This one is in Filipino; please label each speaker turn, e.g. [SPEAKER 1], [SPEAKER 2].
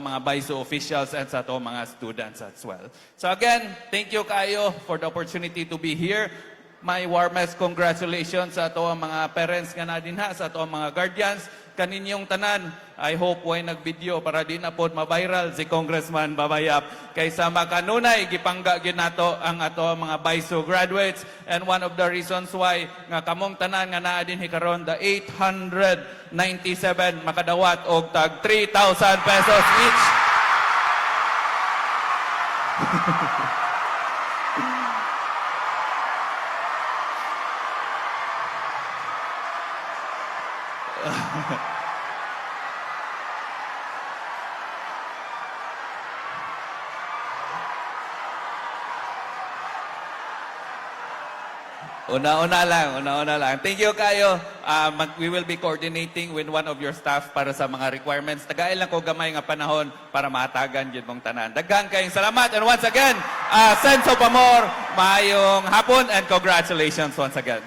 [SPEAKER 1] mga BISO officials and sa to mga students as well. So again, thank you kayo for the opportunity to be here. My warmest congratulations sa to mga parents nga na dinha, sa to mga guardians, kaninyong tanan. I hope way nag-video para di na pod ma-viral si Congressman Babayap. Kaysa makanunay, gipangga ginato ang ato mga BISO graduates. And one of the reasons why nga kamong tanan nga naa din hikaron, the 897 makadawat og tag 3,000 pesos each. Una-una lang. Thank you kayo. We will be coordinating with one of your staff para sa mga requirements. Tagay lang ko gamay nga panahon para matagan yun mong tanan. Daghang kayong salamat. And once again, sense of amor, maayong hapon, and congratulations once again.